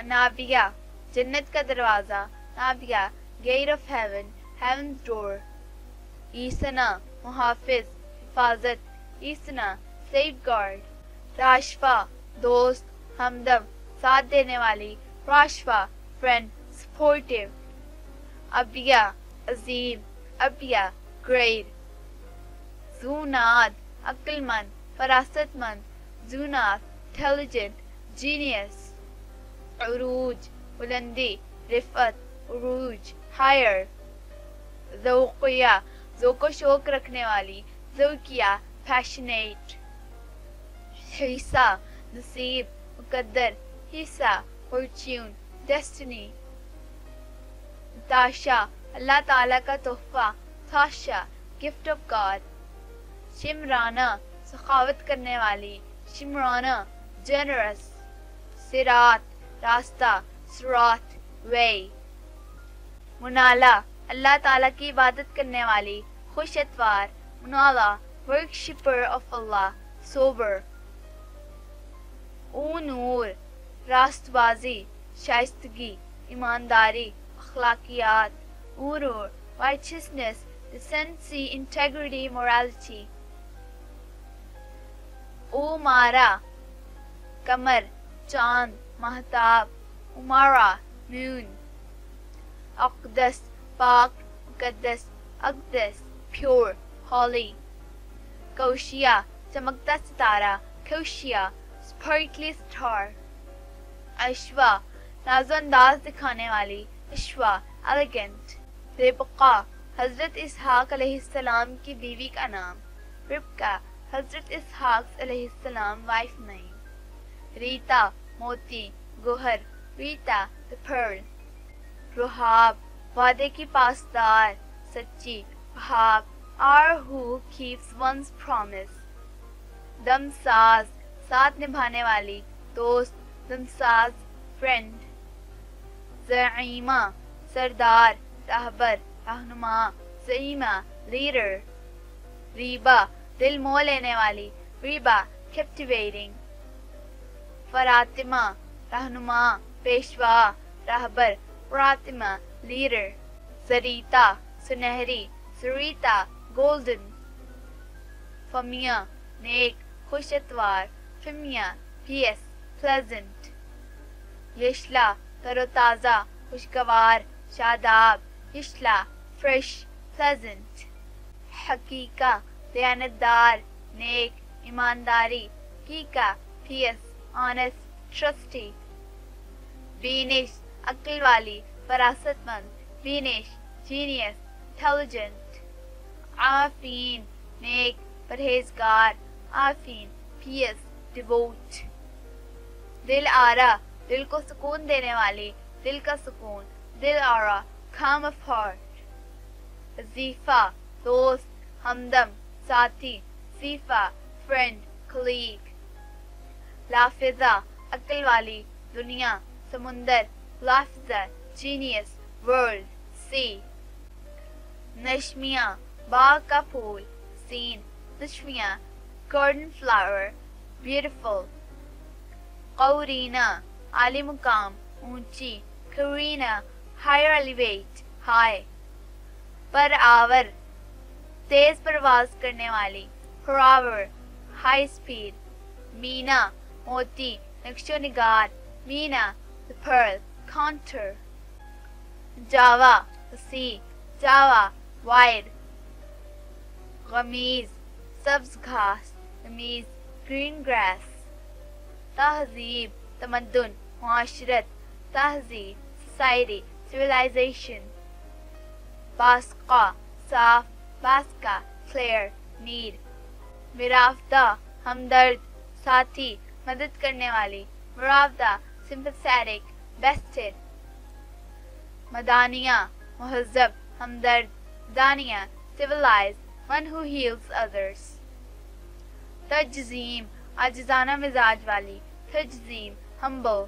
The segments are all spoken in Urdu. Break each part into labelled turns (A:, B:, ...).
A: نابیہ جنت کا دروازہ، نابیہ گیٹ آف ہیون، ہیونز ڈور. ایسنا محافظ، حفاظت، ایسنا سیف گارڈ. راشفا دوست، ہمدم ساتھ دینے والی، راشفا فرینڈ، سپورٹیو. ابیہ عظیم، ابیہ گریٹ. زوناد عقل مند، فراست مند، زونات انٹیلیجنٹ، جینیس. عروج بلندی، رفعت، عروج ہائر. ذوقیہ ذوق و شوق رکھنے والی، ذوقیہ پیشنیٹ. حصہ نصیب، مقدر، حصہ فارچیون، ڈیسٹنی. تاشا اللہ تعالیٰ کا تحفہ، تاشا گفٹ آف گاڈ. شمرانہ سخاوت کرنے والی، شمرانہ جنرس. صراط راستہ، صراط وے. منالا اللہ تعالیٰ کی عبادت کرنے والی، خوش اتوار، منالا ورشپر آف اللہ، سوبر. او نور راست بازی، شائستگی، ایمانداری، اخلاقیات. Urur righteousness, decency, integrity, morality. Umara Qamar, چاند، مہتاب. Umara moon. اقدس پاک، مقدس، اقدس pure, holy. کوشیا چمکتا ستارہ، کوشیا sparkly star. اشوا ناز و انداز دکھانے والی، اشوا elegant. ربقہ حضرت اسحاق علیہ السلام کی بیوی کا نام، ربقہ حضرت اسحاق علیہ السلام وائف نیم. ریتا موتی، گوہر، ریتا the pearl. رہاب وعدے کی پاسدار، سچی، Rahab are who keeps one's promise. دم ساز ساتھ نبھانے والی، دوست، دم ساز friend. زعیمہ سردار، راہبر، رہنما، زعیمہ لیڈر. ریبا دل مو لینے والی، ریبا captivating. فراطمہ رہنما، پیشوا، راہبر، فراطمہ لیڈر. زریتا سنہری، زریتا گولڈن. فمیا نیک، خوش اتوار، فمیا پیس pleasant. یشلا تر و تازہ، خوشگوار، شاداب، یشلا fresh pleasant. حقیقہ دیانتدار، نیک، ایمانداری، حقیقہ پیس honest trusty. بینش عقل والی، فراست مند، بینش genius intelligent. عافین نیک، پرہیزگار، عافین pious devout. دل آرا دل کو سکون دینے والی، دل کا سکون، دل آرا calm of heart. وظیفہ دوست، ہمدم ساتھی، وظیفہ friend colleague. لافظہ عقل والی، دنیا، سمندر، لافظہ genius world sea. نشمیہ باغ کا پھول، scene، نشمیہ garden flower beautiful. قورینہ عالی مقام، اونچی، قرینہ higher elevate high. پر آور تیز پرواز کرنے والی، پراور high speed. مینا موتی، نقش و نگار، مینا the pearl counter. Java the sea، Java wide. غمیز سبز گھاس، غمیز green grass. تہذیب تمدن، معاشرت، تہذیب society civilization. باسقہ صاف، باسقہ clear need. مراودہ ہمدرد، ساتھی، مدد کرنے والی، مراودہ sympathetic vested. مدانیہ مہذب، ہمدرد، Dania civilized one who heals others. تجزیم عاجزانہ مزاج والی، تجزیم humble.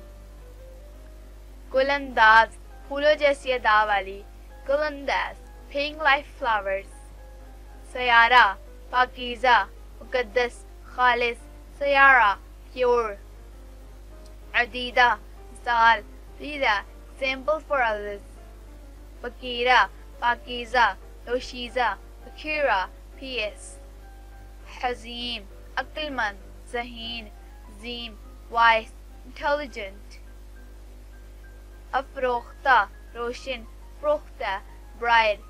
A: گل انداز پھولوں جیسی ادا والی، گل انداز pink like flowers. سیارہ پاکیزہ، مقدس، خالص، سیارہ pure. عدیدہ مثال، Rida, example for others. Bakira, Pakiza, Doshiza, Bakira, pious. Hazim, Aqlmand, Zaheen, Zim, wise, intelligent. Afrokhta, Roshan, Prokhta, bride.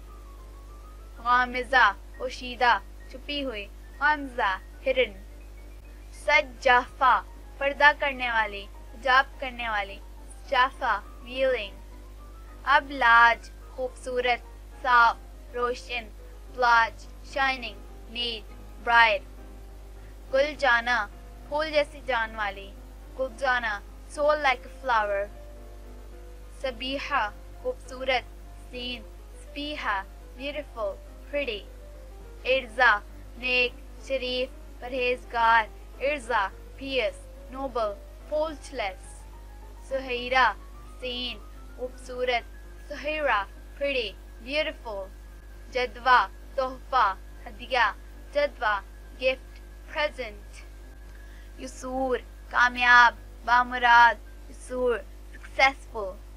A: Ghamiza, Oshida, چھپی ہوئی. غمزہ, hidden. سجافہ, پردہ کرنے والی, حجاب کرنے والی. جافہ, ویلنگ. ابلاج, خوبصورت, صاف, روشن. Balaj, shining, net, bright. گل جانا, پھول جیسی جان والی. گل جانا, soul like a flower. Sabiha, خوبصورت. سین, سپیحہ, beautiful, pretty. ارزا, نیک, شریف, پرہیزگار. ارزا, pious, noble, faultless. سہیرہ, حسین, خوبصورت. سہیرہ, pretty, beautiful. جدوہ, تحفہ, ہدیہ. جدوہ, gift, present. یسور, کامیاب, بامراد. یسور, successful.